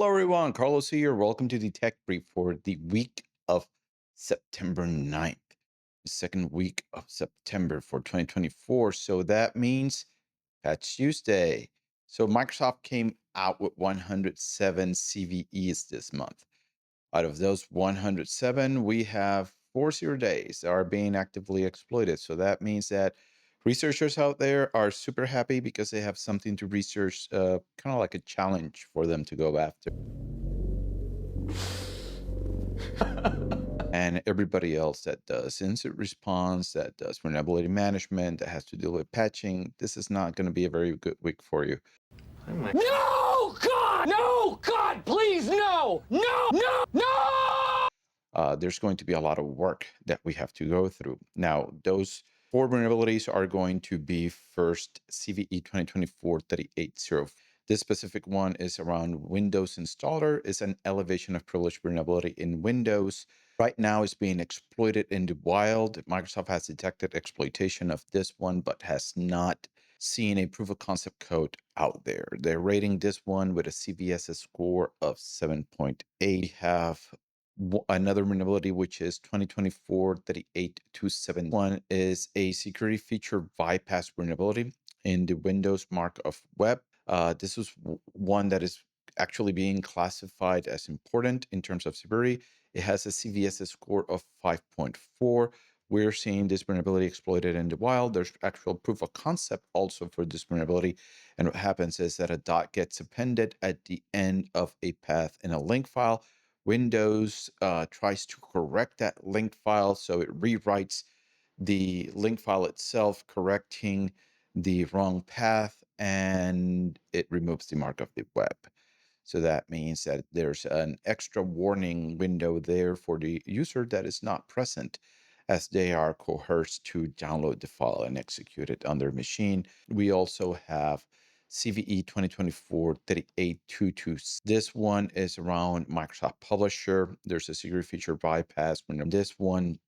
Hello, everyone. Carlos here. Welcome to the Tech Brief for the week of September 9th, the second week of September for 2024. So that means Patch Tuesday. So Microsoft came out with 107 CVEs this month. Out of those 107, we have 40 days that are being actively exploited. So that means that researchers out there are super happy because they have something to research, kind of like a challenge for them to go after. And everybody else that does incident response, that does vulnerability management, that has to deal with patching, this is not going to be a very good week for you. No, God! No, God, please, no! No, no, no! There's going to be a lot of work that we have to go through. Now, those 4 vulnerabilities are going to be first CVE 2024-38.0. This specific one is around Windows installer. It's an elevation of privilege vulnerability in Windows. Right now, it's being exploited in the wild. Microsoft has detected exploitation of this one, but has not seen a proof of concept code out there. They're rating this one with a CVSS score of 7.8. We have another vulnerability, which is 2024-38.271, is a security feature bypass vulnerability in the Windows mark of web. This is one that is actually being classified as important in terms of severity. It has a CVSS score of 5.4. We're seeing this vulnerability exploited in the wild. There's actual proof of concept also for this vulnerability. And what happens is that a dot gets appended at the end of a path in a link file. Windows tries to correct that link file, so it rewrites the link file itself, correcting the wrong path, and it removes the mark of the web. So that means that there's an extra warning window there for the user that is not present as they are coerced to download the file and execute it on their machine. We also have CVE 2024-38.2.2. This one is around Microsoft Publisher. There's a security feature bypass. When this one,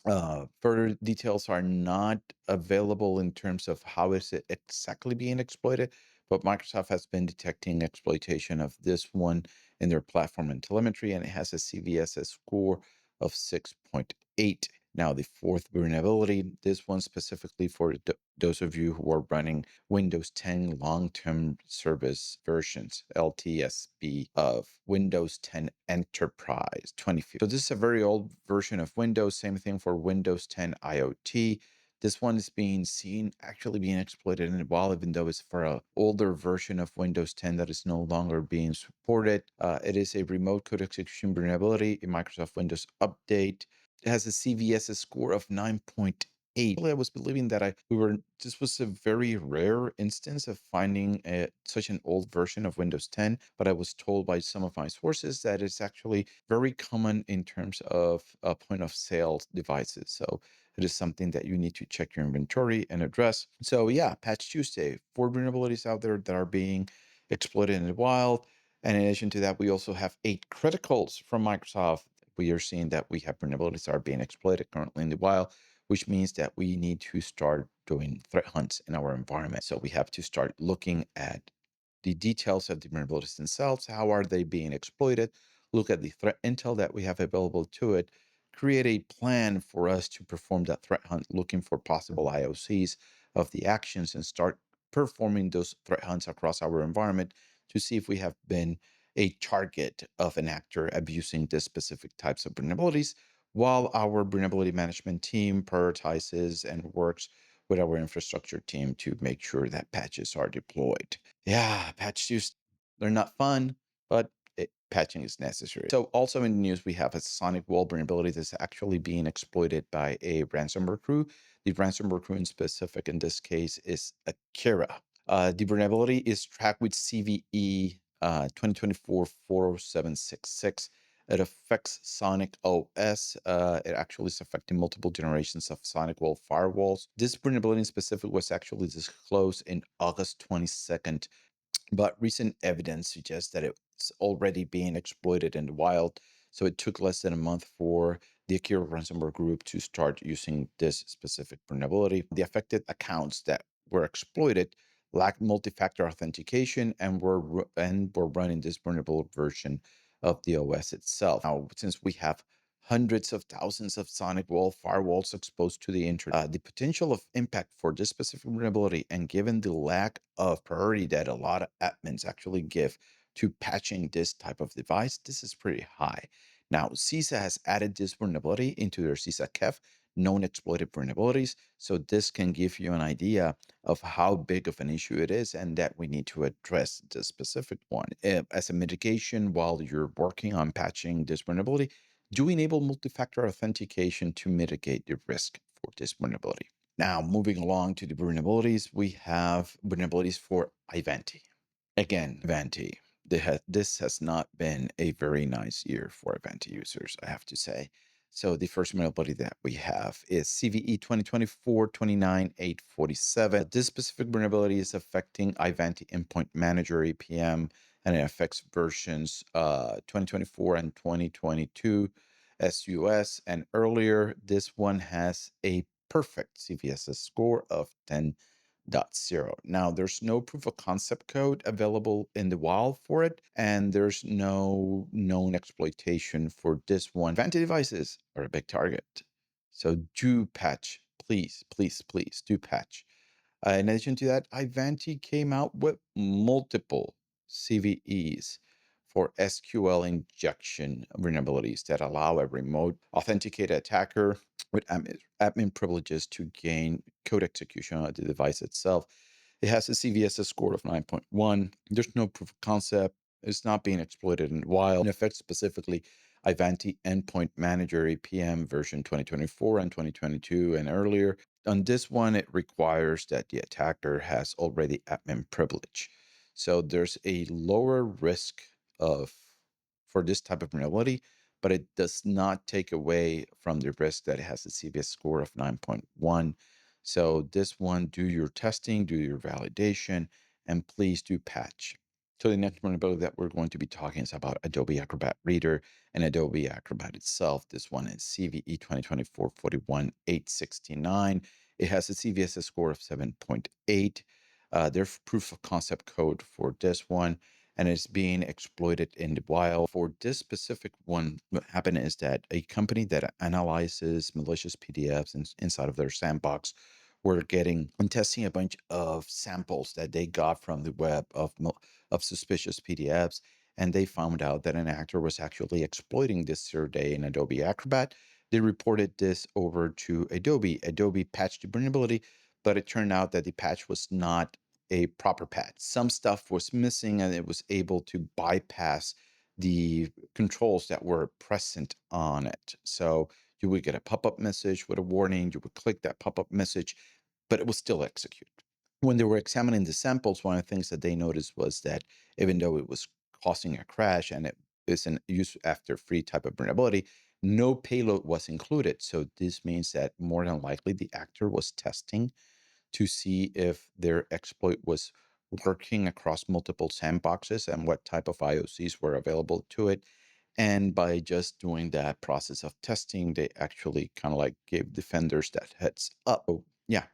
further details are not available in terms of how is it exactly being exploited, but Microsoft has been detecting exploitation of this one in their platform and telemetry, and it has a CVSS score of 6.8. Now, the fourth vulnerability, this one specifically for those of you who are running Windows 10 long-term service versions, LTSB, of Windows 10 Enterprise 2050. So this is a very old version of Windows, same thing for Windows 10 IoT. This one is being seen actually being exploited in the wild, even though it's for an older version of Windows 10 that is no longer being supported. It is a remote code execution vulnerability in Microsoft Windows Update. It has a CVSS score of 9.8. I was believing that this was a very rare instance of finding such an old version of Windows 10, but I was told by some of my sources that it's actually very common in terms of point of sale devices. So it is something that you need to check your inventory and address. So yeah, Patch Tuesday, 4 vulnerabilities out there that are being exploited in the wild. And in addition to that, we also have 8 criticals from Microsoft. We are seeing that we have vulnerabilities that are being exploited currently in the wild, which means that we need to start doing threat hunts in our environment. So we have to start looking at the details of the vulnerabilities themselves. How are they being exploited? Look at the threat intel that we have available to it. Create a plan for us to perform that threat hunt, looking for possible IOCs of the actions, and start performing those threat hunts across our environment to see if we have been a target of an actor abusing this specific types of vulnerabilities, while our vulnerability management team prioritizes and works with our infrastructure team to make sure that patches are deployed. Yeah, patches, they're not fun, but patching is necessary. So also in the news, we have a SonicWall vulnerability that's actually being exploited by a ransomware crew. The ransomware crew in specific in this case is Akira. The vulnerability is tracked with CVE 2024-40766. It affects Sonic OS. It actually is affecting multiple generations of SonicWall Firewalls. This vulnerability in specific was actually disclosed in August 22nd, but recent evidence suggests that it's already being exploited in the wild. So it took less than a month for the Akira ransomware group to start using this specific vulnerability. The affected accounts that were exploited, lack multi-factor authentication, and we're running this vulnerable version of the OS itself. Now, since we have hundreds of thousands of SonicWall firewalls exposed to the internet, the potential of impact for this specific vulnerability, and given the lack of priority that a lot of admins actually give to patching this type of device, this is pretty high. Now, CISA has added this vulnerability into their CISA KEF, known exploited vulnerabilities. So this can give you an idea of how big of an issue it is and that we need to address the specific one. As a mitigation, while you're working on patching this vulnerability, do enable multi-factor authentication to mitigate the risk for this vulnerability. Now, moving along to the vulnerabilities, we have vulnerabilities for Ivanti. Again, Ivanti. This has not been a very nice year for Ivanti users, I have to say. So the first vulnerability that we have is CVE 2024-29847. This specific vulnerability is affecting Ivanti Endpoint Manager APM, and it affects versions 2024 and 2022 SUS. And earlier, this one has a perfect CVSS score of 10.0. Now, there's no proof of concept code available in the wild for it, and there's no known exploitation for this one. Vanity devices are a big target. So do patch, please, please, please do patch. In addition to that, Ivanti came out with multiple CVEs for SQL injection vulnerabilities that allow a remote authenticated attacker with admin privileges to gain code execution on the device itself. It has a CVSS score of 9.1. There's no proof of concept. It's not being exploited in the wild. It affects specifically Ivanti Endpoint Manager APM version 2024 and 2022 and earlier. On this one, it requires that the attacker has already admin privilege. So there's a lower risk of for this type of vulnerability, but it does not take away from the risk that it has a CVS score of 9.1. So this one, do your testing, do your validation, and please do patch. So the next vulnerability that we're going to be talking is about Adobe Acrobat Reader and Adobe Acrobat itself. This one is CVE 2024-41869. It has a CVSS score of 7.8. There's proof of concept code for this one, and it's being exploited in the wild. For this specific one, what happened is that a company that analyzes malicious PDFs inside of their sandbox were getting and testing a bunch of samples that they got from the web of suspicious PDFs, and they found out that an actor was actually exploiting this day in Adobe Acrobat. They reported this over to Adobe. Adobe patched the vulnerability, but it turned out that the patch was not a proper patch. Some stuff was missing, and it was able to bypass the controls that were present on it. So you would get a pop-up message with a warning. You would click that pop-up message, but it will still execute. When they were examining the samples, one of the things that they noticed was that even though it was causing a crash and it is an use after free type of vulnerability, no payload was included. So this means that more than likely the actor was testing to see if their exploit was working across multiple sandboxes and what type of IOCs were available to it. And by just doing that process of testing, they actually kind of like gave defenders that heads up. So, yeah,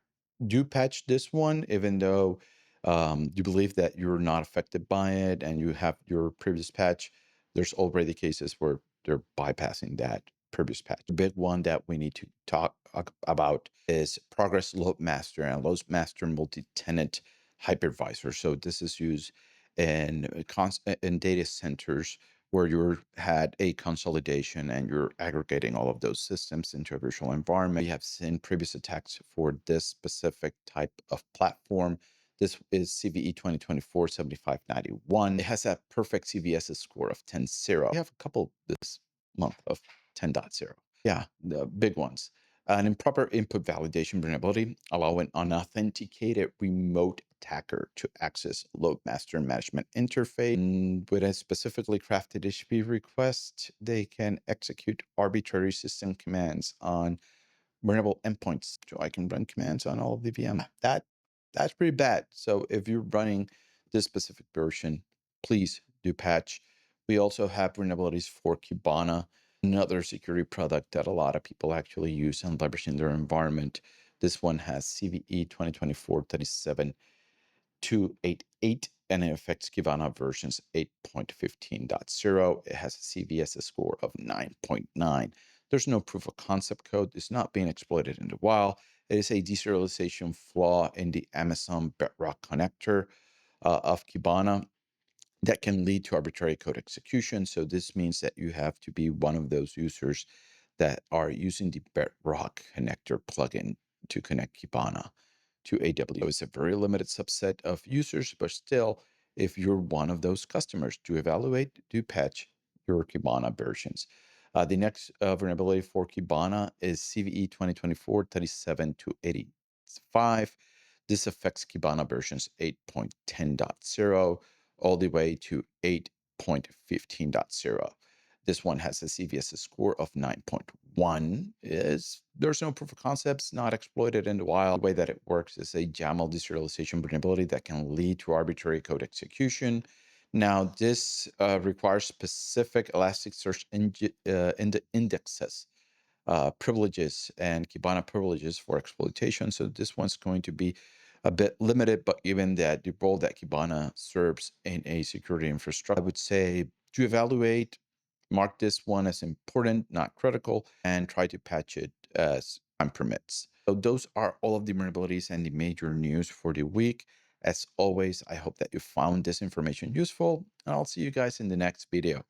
do patch this one, even though you believe that you're not affected by it and you have your previous patch. There's already cases where they're bypassing that previous patch. The big one that we need to talk about is Progress LoadMaster and LoadMaster multi-tenant hypervisor. So this is used in data centers where you had a consolidation and you're aggregating all of those systems into a virtual environment. We have seen previous attacks for this specific type of platform. This is CVE 2024-7591. It has a perfect CVSS score of 10.0. We have a couple this month of 10.0. Yeah, the big ones. An improper input validation vulnerability, allow an unauthenticated remote attacker to access LoadMaster management interface. And with a specifically crafted HTTP request, they can execute arbitrary system commands on vulnerable endpoints. So I can run commands on all of the VM. That's pretty bad. So if you're running this specific version, please do patch. We also have vulnerabilities for Kibana, another security product that a lot of people actually use and leverage in their environment. This one has CVE 2024-37 288, and it affects Kibana versions 8.15.0. It has a CVSS score of 9.9. There's no proof of concept code. It's not being exploited in the wild. It is a deserialization flaw in the Amazon Bedrock connector of Kibana that can lead to arbitrary code execution. So this means that you have to be one of those users that are using the Bedrock connector plugin to connect Kibana to AWS. It's a very limited subset of users, but still, if you're one of those customers, do evaluate, do patch your Kibana versions. The next vulnerability for Kibana is CVE 2024-37 to 85. This affects Kibana versions 8.10.0 all the way to 8.15.0. This one has a CVSS score of 9.1. There's no proof of concepts, not exploited in the wild. The way that it works is a YAML deserialization vulnerability that can lead to arbitrary code execution. Now, this requires specific Elasticsearch indexes, privileges, and Kibana privileges for exploitation. So this one's going to be a bit limited, but given that the role that Kibana serves in a security infrastructure, I would say to evaluate, mark this one as important, not critical, and try to patch it as time permits. So those are all of the vulnerabilities and the major news for the week. As always, I hope that you found this information useful, and I'll see you guys in the next video.